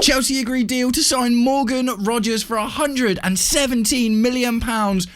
Chelsea agreed deal to sign Morgan Rogers for £117 million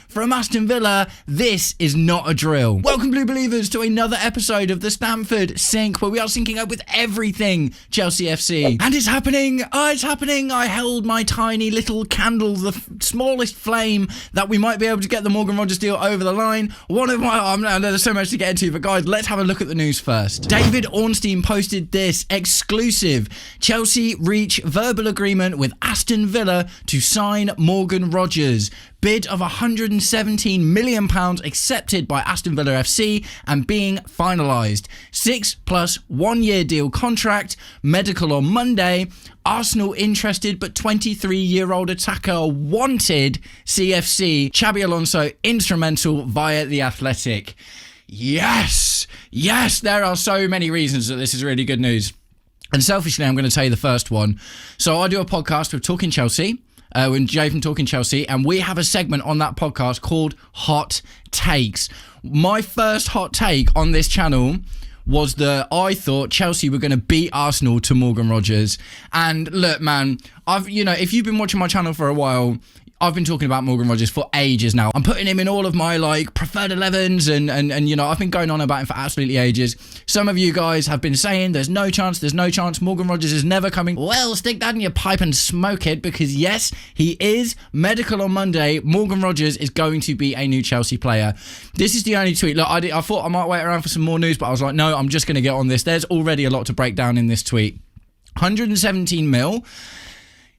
from Aston Villa. This is not a drill. Welcome, Blue Believers, to another episode of the Stamford Sync, where we are syncing up with everything Chelsea FC. And it's happening. It's happening. I held my tiny little candle, the smallest flame, that we might be able to get the Morgan Rogers deal over the line. There's so much to get into, but guys, let's have a look at the news first. David Ornstein posted this exclusive. Chelsea reach verbal agreement with Aston Villa to sign Morgan Rogers. Bid of £117 million accepted by Aston Villa FC and being finalised. 6+ 1 year deal contract. Medical on Monday. Arsenal interested, but 23-year-old attacker wanted. CFC. Xabi Alonso instrumental via The Athletic. Yes, there are so many reasons that this is really good news. And selfishly, I'm going to tell you the first one. So I do a podcast with Talking Chelsea, with Jay from Talking Chelsea, and we have a segment on that podcast called Hot Takes. My first hot take on this channel was that I thought Chelsea were going to beat Arsenal to Morgan Rogers. And look, man, if you've been watching my channel for a while, I've been talking about Morgan Rogers for ages now. I'm putting him in all of my preferred 11s and I've been going on about him for absolutely ages. Some of you guys have been saying there's no chance, Morgan Rogers is never coming. Well, stick that in your pipe and smoke it, because yes, he is. Medical on Monday. Morgan Rogers is going to be a new Chelsea player. This is the only tweet. Look, I thought I might wait around for some more news, but I was like, no, I'm just going to get on this. There's already a lot to break down in this tweet. 117 mil.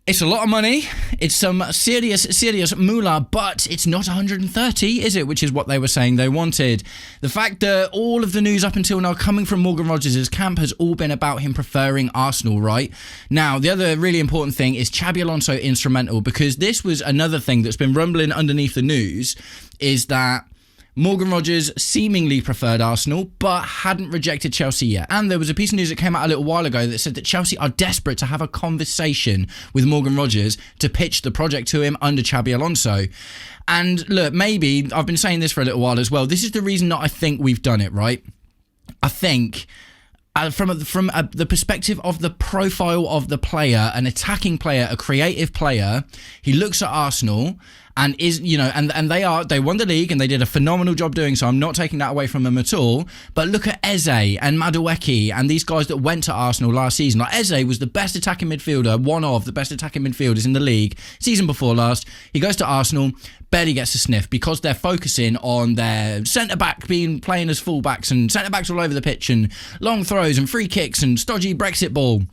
It's a lot of money. It's some serious moolah, but it's not 130, is it? Which is what they were saying they wanted. The fact that all of the news up until now coming from Morgan Rogers' camp has all been about him preferring Arsenal, right? Now, the other really important thing is Xabi Alonso instrumental, because this was another thing that's been rumbling underneath the news, is that Morgan Rogers seemingly preferred Arsenal, but hadn't rejected Chelsea yet. And there was a piece of news that came out a little while ago that said that Chelsea are desperate to have a conversation with Morgan Rogers to pitch the project to him under Xabi Alonso. And look, maybe, I've been saying this for a little while as well, this is the reason that I think we've done it, right? I think from the perspective of the profile of the player, an attacking player, a creative player, he looks at Arsenal and is, and they won the league and they did a phenomenal job doing so. I'm not taking that away from them at all. But look at Eze and Madueke and these guys that went to Arsenal last season. Like, Eze was the best attacking midfielder, one of the best attacking midfielders in the league season before last. He goes to Arsenal, barely gets a sniff because they're focusing on their centre-back playing as full-backs and centre-backs all over the pitch and long throws and free kicks and stodgy Brexit ball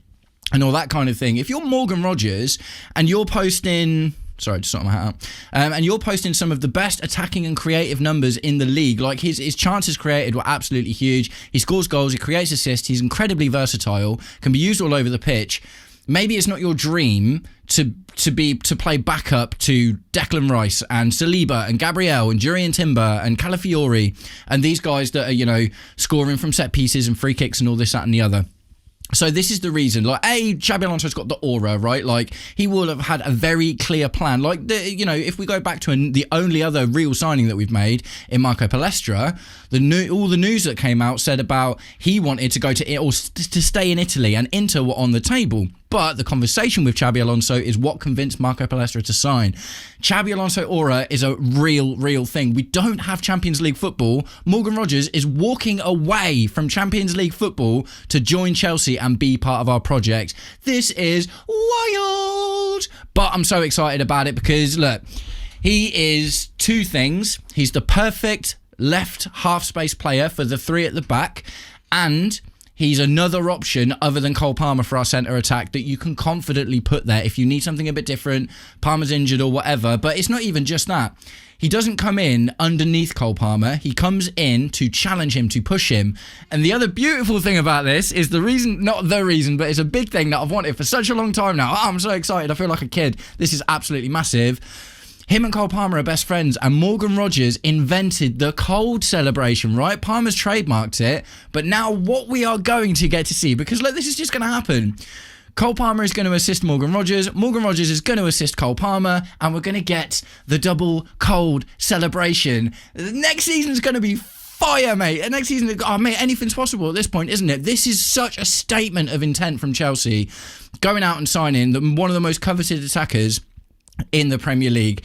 and all that kind of thing. If you're Morgan Rogers and you're posting... Sorry, just sorting my hat out. And you're posting some of the best attacking and creative numbers in the league. Like, his chances created were absolutely huge. He scores goals, he creates assists, he's incredibly versatile, can be used all over the pitch. Maybe it's not your dream to play backup to Declan Rice and Saliba and Gabriel and Jurriën Timber and Calafiori and these guys that are, scoring from set pieces and free kicks and all this, that and the other. So this is the reason, Xabi Alonso's got the aura, right? Like, he will have had a very clear plan. Like, if we go back to the only other real signing that we've made in Marco Palestra, all the news that came out said about he wanted to go to stay in Italy, and Inter were on the table. But the conversation with Xabi Alonso is what convinced Marco Palestra to sign. Xabi Alonso aura is a real thing. We don't have Champions League football. Morgan Rogers is walking away from Champions League football to join Chelsea and be part of our project. This is wild. But I'm so excited about it because, look, he is two things. He's the perfect left half-space player for the three at the back, and he's another option other than Cole Palmer for our centre attack that you can confidently put there if you need something a bit different. Palmer's injured or whatever, but it's not even just that. He doesn't come in underneath Cole Palmer. He comes in to challenge him, to push him. And the other beautiful thing about this is but it's a big thing that I've wanted for such a long time now. Oh, I'm so excited. I feel like a kid. This is absolutely massive. Him and Cole Palmer are best friends, and Morgan Rogers invented the cold celebration, right? Palmer's trademarked it, but now what we are going to get to see, because look, this is just going to happen. Cole Palmer is going to assist Morgan Rogers, Morgan Rogers is going to assist Cole Palmer, and we're going to get the double cold celebration. Next season is going to be fire, mate. And next season, oh, mate, anything's possible at this point, isn't it? This is such a statement of intent from Chelsea, going out and signing one of the most coveted attackers in the Premier League.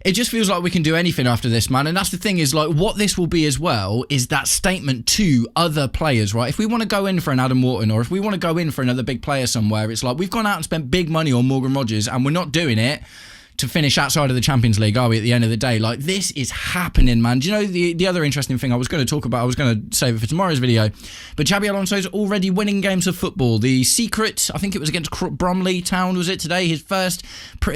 It just feels like we can do anything after this, man. And that's the thing is, like, what this will be as well is that statement to other players, right? If we want to go in for an Adam Wharton, or if we want to go in for another big player somewhere, it's like we've gone out and spent big money on Morgan Rogers, and we're not doing it to finish outside of the Champions League, are we, at the end of the day? Like, this is happening, man. Do you know the other interesting thing I was going to talk about? I was going to save it for tomorrow's video, but Xabi Alonso's already winning games of football. The secret, I think it was against Bromley Town, was it today? His first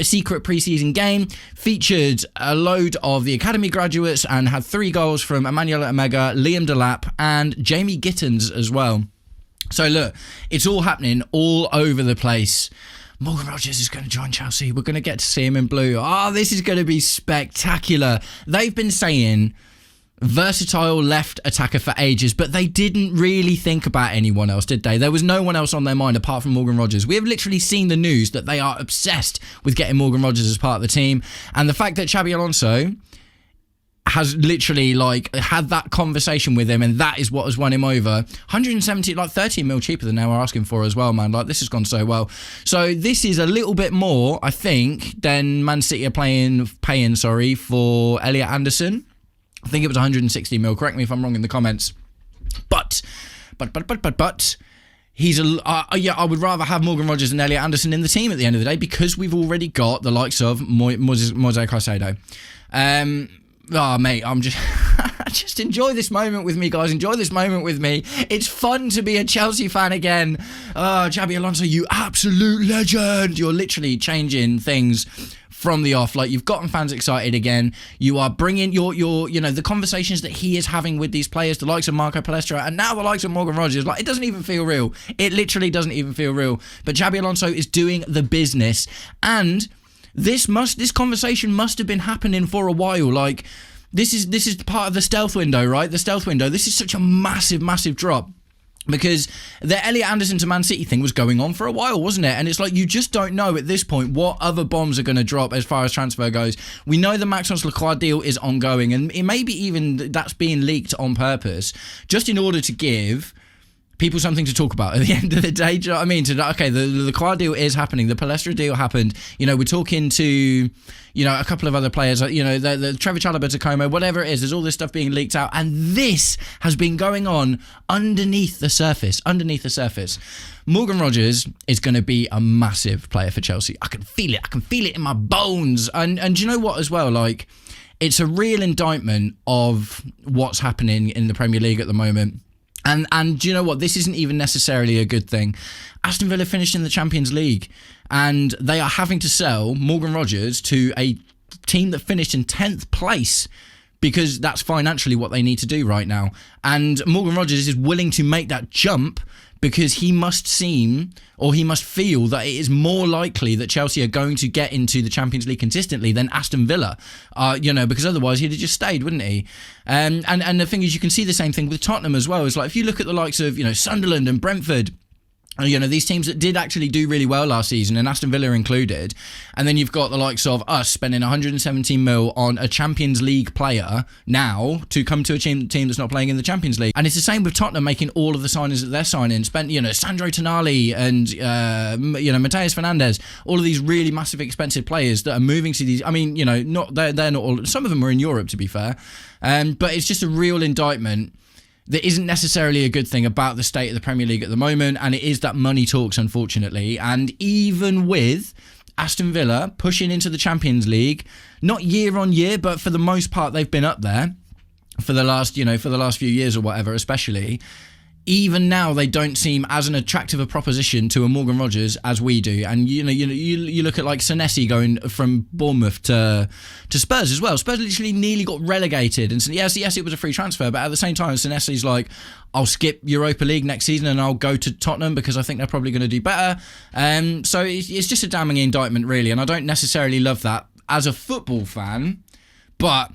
secret pre-season game featured a load of the academy graduates and had 3 goals from Emmanuel Omega, Liam Delap, and Jamie Gittins as well. So look, it's all happening all over the place. Morgan Rogers is going to join Chelsea. We're going to get to see him in blue. Oh, this is going to be spectacular. They've been saying versatile left attacker for ages, but they didn't really think about anyone else, did they? There was no one else on their mind apart from Morgan Rogers. We have literally seen the news that they are obsessed with getting Morgan Rogers as part of the team. And the fact that Xabi Alonso has literally had that conversation with him, and that is what has won him over. 170, 13 mil cheaper than they were asking for as well, man. This has gone so well. So this is a little bit more, I think, than Man City are paying for Elliot Anderson. I think it was 160 mil. Correct me if I'm wrong in the comments. But he's I would rather have Morgan Rogers and Elliot Anderson in the team at the end of the day, because we've already got the likes of Moise Caicedo. Oh, mate, I'm just... just enjoy this moment with me, guys. Enjoy this moment with me. It's fun to be a Chelsea fan again. Oh, Xabi Alonso, you absolute legend. You're literally changing things from the off. Like, you've gotten fans excited again. You are bringing your the conversations that he is having with these players, the likes of Marco Palestra, and now the likes of Morgan Rogers. Like, it doesn't even feel real. It literally doesn't even feel real. But Xabi Alonso is doing the business, and this conversation must have been happening for a while. Like, this is part of the stealth window, right? The stealth window. This is such a massive drop, because the Elliot Anderson to Man City thing was going on for a while, wasn't it? And it's like, you just don't know at this point what other bombs are going to drop as far as transfer goes. We know the Maxence Lacroix deal is ongoing, and it maybe even that's being leaked on purpose, just in order to give people something to talk about at the end of the day. Do you know what I mean? Okay, the Lacroix deal is happening. The Palestra deal happened. We're talking to, a couple of other players, the Trevor Chalobah, Tacoma, whatever it is. There's all this stuff being leaked out, and this has been going on underneath the surface. Morgan Rogers is going to be a massive player for Chelsea. I can feel it. I can feel it in my bones. And do you know what as well? Like, it's a real indictment of what's happening in the Premier League at the moment. And do you know what? This isn't even necessarily a good thing. Aston Villa finished in the Champions League, and they are having to sell Morgan Rogers to a team that finished in 10th place, because that's financially what they need to do right now. And Morgan Rogers is willing to make that jump because he must feel that it is more likely that Chelsea are going to get into the Champions League consistently than Aston Villa, because otherwise he'd have just stayed, wouldn't he? And the thing is, you can see the same thing with Tottenham as well. It's like, if you look at the likes of, Sunderland and Brentford, these teams that did actually do really well last season, and Aston Villa included, and then you've got the likes of us spending 117 mil on a Champions League player now to come to a team that's not playing in the Champions League. And it's the same with Tottenham making all of the signings that they're signing. Spent, Sandro Tonali and, Mateus Fernandes, all of these really massive expensive players that are moving to these. I mean, they're not all, some of them are in Europe, to be fair. But it's just a real indictment that isn't necessarily a good thing about the state of the Premier League at the moment, and it is that money talks, unfortunately. And even with Aston Villa pushing into the Champions League, not year on year, but for the most part they've been up there for the last few years or whatever, especially. Even now, they don't seem as an attractive a proposition to a Morgan Rogers as we do. And you look at like Senesi going from Bournemouth to Spurs as well. Spurs literally nearly got relegated, and yes, it was a free transfer, but at the same time, Senesi's like, I'll skip Europa League next season and I'll go to Tottenham because I think they're probably going to do better. So it's just a damning indictment, really, and I don't necessarily love that as a football fan, but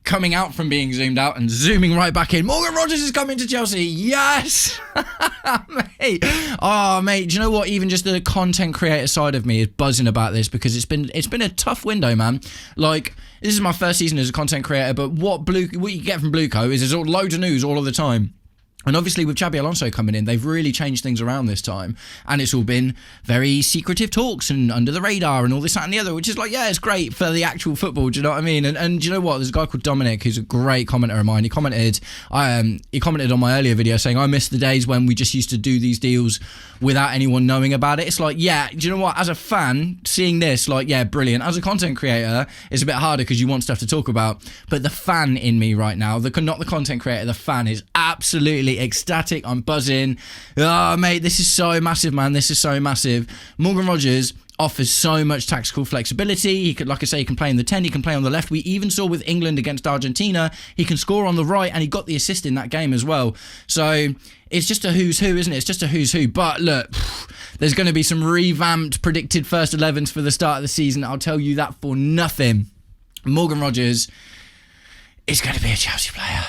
coming out from being zoomed out and zooming right back in. Morgan Rogers is coming to Chelsea. Yes! Mate. Oh, mate, do you know what? Even just the content creator side of me is buzzing about this because it's been a tough window, man. Like, this is my first season as a content creator, but what you get from Blueco is there's loads of news all of the time. And obviously with Xabi Alonso coming in, they've really changed things around this time. And it's all been very secretive talks and under the radar and all this, that and the other, which is like, yeah, it's great for the actual football. Do you know what I mean? And do you know what? There's a guy called Dominic who's a great commenter of mine. He commented on my earlier video saying, I miss the days when we just used to do these deals without anyone knowing about it. It's like, yeah, do you know what? As a fan, seeing this, like, yeah, brilliant. As a content creator, it's a bit harder because you want stuff to talk about. But the fan in me right now, not the content creator, the fan is absolutely ecstatic. I'm buzzing. Oh, mate, this is so massive, man. This is so massive. Morgan Rogers offers so much tactical flexibility. He could, like I say, he can play in the 10, he can play on the left. We even saw with England against Argentina, he can score on the right, and he got the assist in that game as well. So it's just a who's who, isn't it? It's just a who's who. But look, there's going to be some revamped predicted first 11s for the start of the season. I'll tell you that for nothing. Morgan Rogers is going to be a Chelsea player.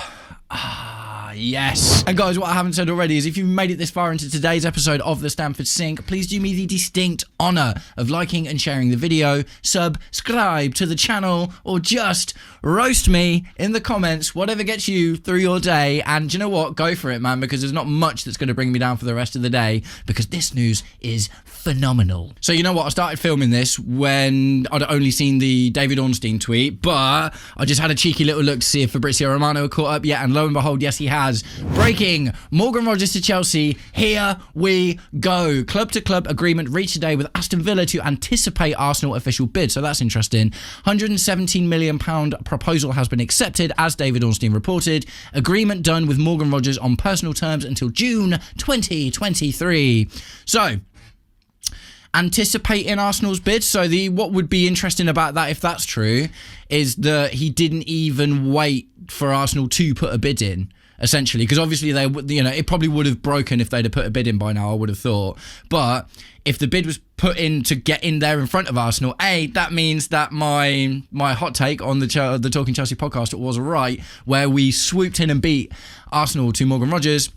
Yes. And guys, what I haven't said already is if you've made it this far into today's episode of the Stamford Sync, please do me the distinct honour of liking and sharing the video, subscribe to the channel, or just roast me in the comments, whatever gets you through your day. And do you know what? Go for it, man, because there's not much that's going to bring me down for the rest of the day, because this news is phenomenal. So you know what? I started filming this when I'd only seen the David Ornstein tweet, but I just had a cheeky little look to see if Fabrizio Romano had caught up yet, and lo and behold, yes, he has. Breaking: Morgan Rogers to Chelsea. Here we go. Club-to-club agreement reached today with Aston Villa to anticipate Arsenal official bid. So that's interesting. £117 million proposal has been accepted, as David Ornstein reported. Agreement done with Morgan Rogers on personal terms until June 2023. So, anticipating Arsenal's bid. So what would be interesting about that, if that's true, is that he didn't even wait for Arsenal to put a bid in, essentially, because obviously they, it probably would have broken if they'd have put a bid in by now, I would have thought. But if the bid was put in to get in there in front of Arsenal, that means that my hot take on the Talking Chelsea podcast was right, where we swooped in and beat Arsenal to Morgan Rogers.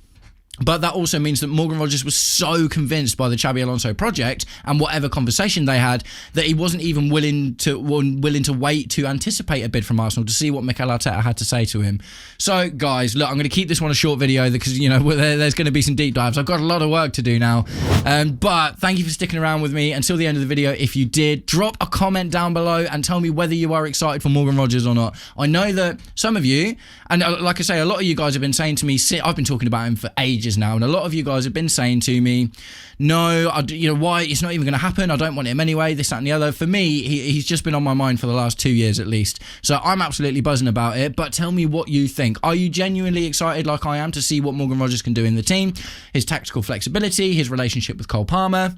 But that also means that Morgan Rogers was so convinced by the Xabi Alonso project and whatever conversation they had that he wasn't even willing to wait to anticipate a bid from Arsenal to see what Mikel Arteta had to say to him. So, guys, look, I'm going to keep this one a short video because, there's going to be some deep dives. I've got a lot of work to do now. But thank you for sticking around with me until the end of the video. If you did, drop a comment down below and tell me whether you are excited for Morgan Rogers or not. I know that some of you, and like I say, a lot of you guys have been saying to me, I've been talking about him for ages now, and a lot of you guys have been saying to me, no, why, it's not even going to happen, I don't want him anyway, this, that and the other. For me, he's just been on my mind for the last 2 years at least, so I'm absolutely buzzing about it. But tell me what you think. Are you genuinely excited like I am to see what Morgan Rogers can do in the team, his tactical flexibility, his relationship with Cole Palmer?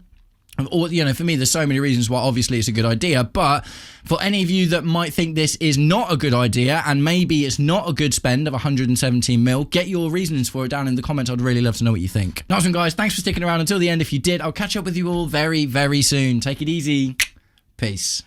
Or, for me, there's so many reasons why obviously it's a good idea, but for any of you that might think this is not a good idea and maybe it's not a good spend of 117 mil, get your reasons for it down in the comments. I'd really love to know what you think. Nice one, guys. Thanks for sticking around until the end. If you did, I'll catch up with you all very, very soon. Take it easy. Peace.